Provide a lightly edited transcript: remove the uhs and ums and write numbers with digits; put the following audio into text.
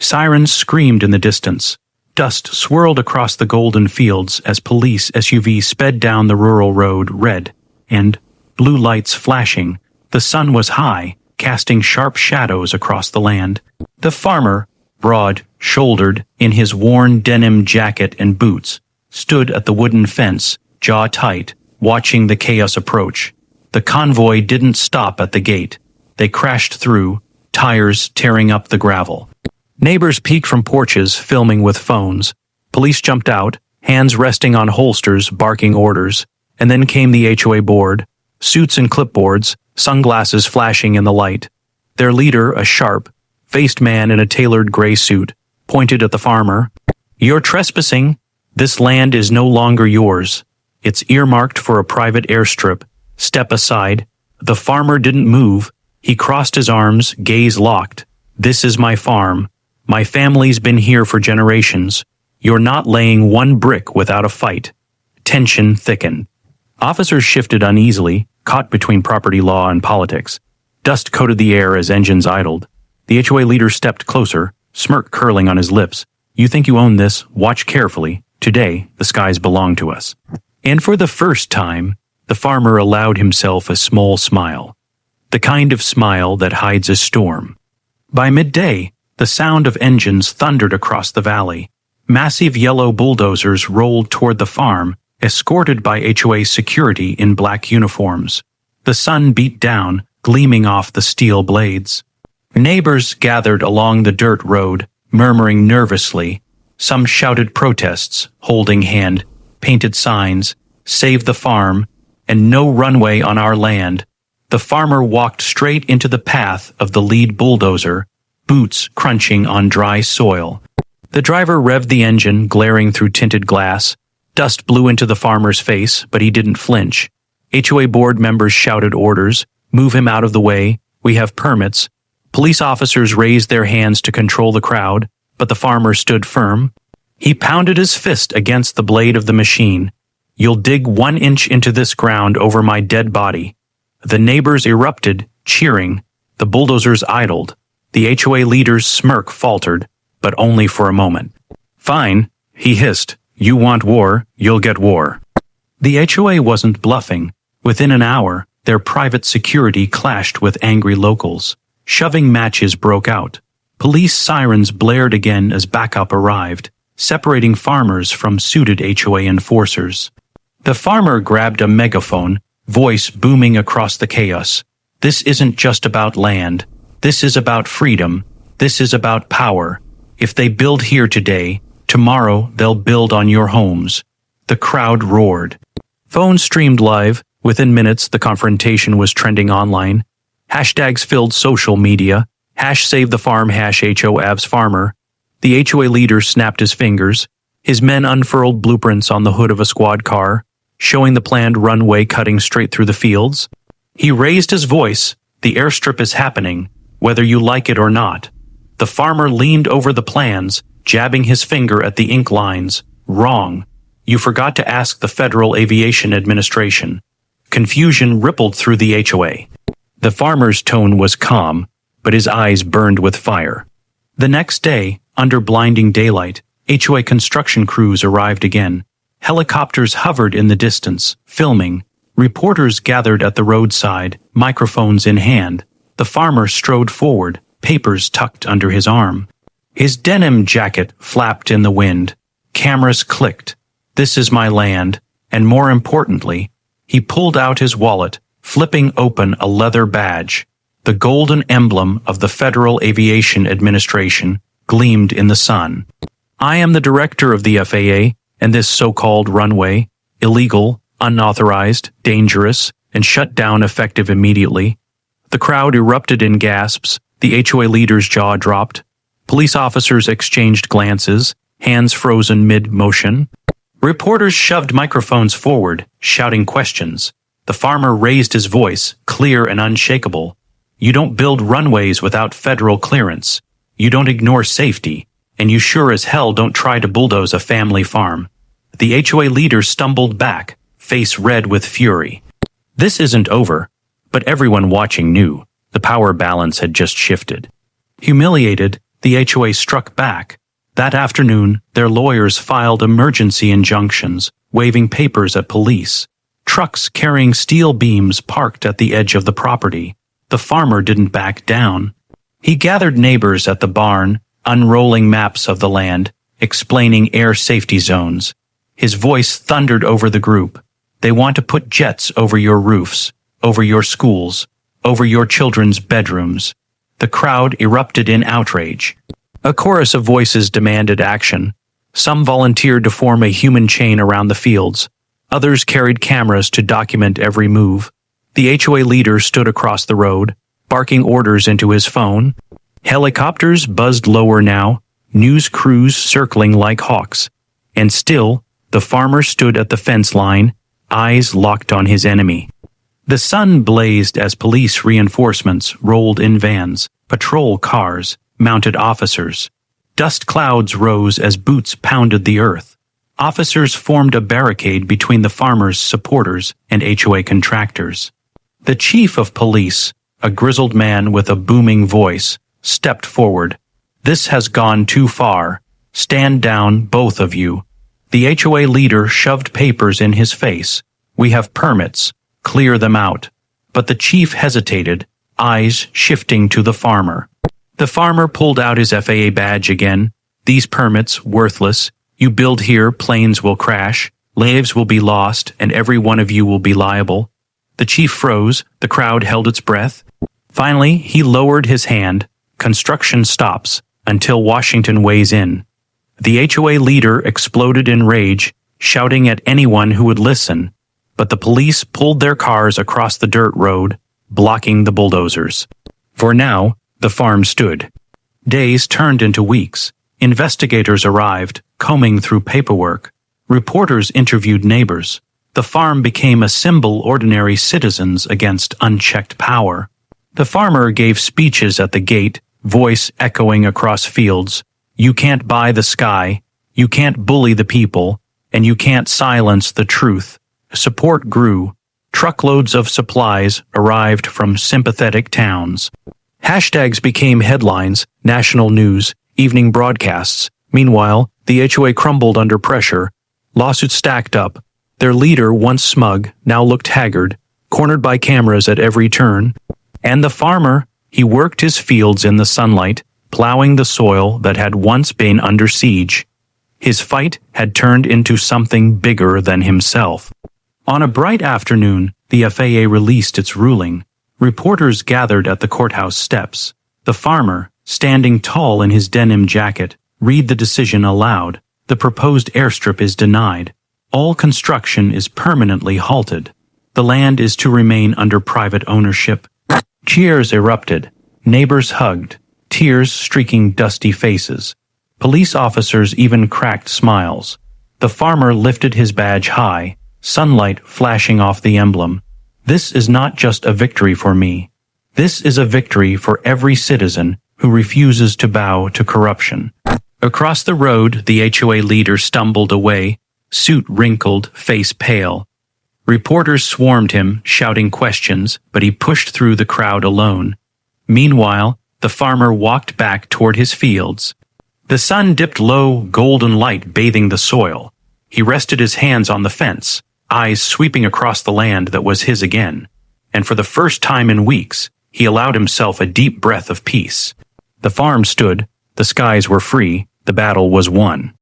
Sirens screamed in the distance. Dust swirled across the golden fields as police SUVs sped down the rural road, red and blue lights flashing. The sun was high, casting sharp shadows across the land. The farmer, broad-shouldered, in his worn denim jacket and boots, stood at the wooden fence, jaw tight, watching the chaos approach. The convoy didn't stop at the gate. They crashed through, tires tearing up the gravel. Neighbors peeked from porches, filming with phones. Police jumped out, hands resting on holsters, barking orders. And then came the HOA board, suits and clipboards, sunglasses flashing in the light. Their leader, a sharp-faced man in a tailored gray suit, pointed at the farmer. "You're trespassing. This land is no longer yours. It's earmarked for a private airstrip. Step aside." The farmer didn't move. He crossed his arms, gaze locked. "This is my farm. My family's been here for generations. You're not laying one brick without a fight." Tension thickened. Officers shifted uneasily, caught between property law and politics. Dust coated the air as engines idled. The HOA leader stepped closer, smirk curling on his lips. "You think you own this? Watch carefully. Today, the skies belong to us." And for the first time, the farmer allowed himself a small smile. The kind of smile that hides a storm. By midday, the sound of engines thundered across the valley. Massive yellow bulldozers rolled toward the farm, escorted by HOA security in black uniforms. The sun beat down, gleaming off the steel blades. Neighbors gathered along the dirt road, murmuring nervously. Some shouted protests, holding hand-painted signs, "Save the farm," and "No runway on our land." The farmer walked straight into the path of the lead bulldozer, boots crunching on dry soil. The driver revved the engine, glaring through tinted glass. Dust blew into the farmer's face, but he didn't flinch. HOA board members shouted orders, "Move him out of the way, we have permits." Police officers raised their hands to control the crowd, but the farmer stood firm. He pounded his fist against the blade of the machine. "You'll dig 1 inch into this ground over my dead body." The neighbors erupted, cheering. The bulldozers idled. The HOA leader's smirk faltered, but only for a moment. "Fine," he hissed. "You want war, you'll get war." The HOA wasn't bluffing. Within an hour, their private security clashed with angry locals. Shoving matches broke out. Police sirens blared again as backup arrived, separating farmers from suited HOA enforcers. The farmer grabbed a megaphone, voice booming across the chaos. "This isn't just about land. This is about freedom. This is about power. If they build here today, tomorrow they'll build on your homes." The crowd roared. Phone streamed live. Within minutes, the confrontation was trending online. Hashtags filled social media. #SaveTheFarm, #HOAVsFarmer. The HOA leader snapped his fingers. His men unfurled blueprints on the hood of a squad car, showing the planned runway cutting straight through the fields. He raised his voice. "The airstrip is happening, whether you like it or not." The farmer leaned over the plans, jabbing his finger at the ink lines. "Wrong. You forgot to ask the Federal Aviation Administration." Confusion rippled through the HOA. The farmer's tone was calm, but his eyes burned with fire. The next day, under blinding daylight, HOA construction crews arrived again. Helicopters hovered in the distance, filming. Reporters gathered at the roadside, microphones in hand. The farmer strode forward, papers tucked under his arm. His denim jacket flapped in the wind. Cameras clicked. "This is my land," and more importantly, he pulled out his wallet, flipping open a leather badge. The golden emblem of the Federal Aviation Administration gleamed in the sun. "I am the director of the FAA, and this so-called runway, illegal, unauthorized, dangerous, and shut down effective immediately." The crowd erupted in gasps. The HOA leader's jaw dropped. Police officers exchanged glances, hands frozen mid-motion. Reporters shoved microphones forward, shouting questions. The farmer raised his voice, clear and unshakable. "You don't build runways without federal clearance. You don't ignore safety. And you sure as hell don't try to bulldoze a family farm." The HOA leader stumbled back, face red with fury. This isn't over, but everyone watching knew the power balance had just shifted. Humiliated, The HOA struck back. That afternoon, their lawyers filed emergency injunctions, waving papers at police. Trucks carrying steel beams parked at the edge of the property. The farmer didn't back down. He gathered neighbors at the barn, unrolling maps of the land, explaining air safety zones. His voice thundered over the group. They want to put jets over your roofs, over your schools, over your children's bedrooms. The crowd erupted in outrage. A chorus of voices demanded action. Some volunteered to form a human chain around the fields. Others carried cameras to document every move. The HOA leader stood across the road, barking orders into his phone. Helicopters buzzed lower now, news crews circling like hawks. And still, the farmer stood at the fence line, eyes locked on his enemy. The sun blazed as police reinforcements rolled in vans, patrol cars, mounted officers. Dust clouds rose as boots pounded the earth. Officers formed a barricade between the farmer's supporters and HOA contractors. The chief of police, a grizzled man with a booming voice, stepped forward. "This has gone too far. Stand down, both of you." The HOA leader shoved papers in his face. "We have permits. Clear them out." But the chief hesitated, eyes shifting to the farmer. The farmer pulled out his FAA badge again. "These permits, worthless. You build here, planes will crash, lives will be lost, and every one of you will be liable." The chief froze. The crowd held its breath. Finally, he lowered his hand. "Construction stops until Washington weighs in." The HOA leader exploded in rage, shouting at anyone who would listen. But the police pulled their cars across the dirt road, blocking the bulldozers. For now, the farm stood. Days turned into weeks. Investigators arrived, combing through paperwork. Reporters interviewed neighbors. The farm became a symbol ordinary citizens against unchecked power. The farmer gave speeches at the gate, voice echoing across fields. "You can't buy the sky, you can't bully the people, and you can't silence the truth." Support grew. Truckloads of supplies arrived from sympathetic towns. Hashtags became headlines, national news, evening broadcasts. Meanwhile, the HOA crumbled under pressure. Lawsuits stacked up. Their leader, once smug, now looked haggard, cornered by cameras at every turn. And the farmer, he worked his fields in the sunlight, plowing the soil that had once been under siege. His fight had turned into something bigger than himself. On a bright afternoon, the FAA released its ruling. Reporters gathered at the courthouse steps. The farmer, standing tall in his denim jacket, read the decision aloud. "The proposed airstrip is denied. All construction is permanently halted. The land is to remain under private ownership." Cheers erupted. Neighbors hugged, tears streaking dusty faces. Police officers even cracked smiles. The farmer lifted his badge high, sunlight flashing off the emblem. "This is not just a victory for me. This is a victory for every citizen who refuses to bow to corruption." Across the road, the HOA leader stumbled away, suit wrinkled, face pale. Reporters swarmed him, shouting questions, but he pushed through the crowd alone. Meanwhile, the farmer walked back toward his fields. The sun dipped low, golden light bathing the soil. He rested his hands on the fence, eyes sweeping across the land that was his again. And for the first time in weeks, he allowed himself a deep breath of peace. The farm stood, the skies were free, the battle was won.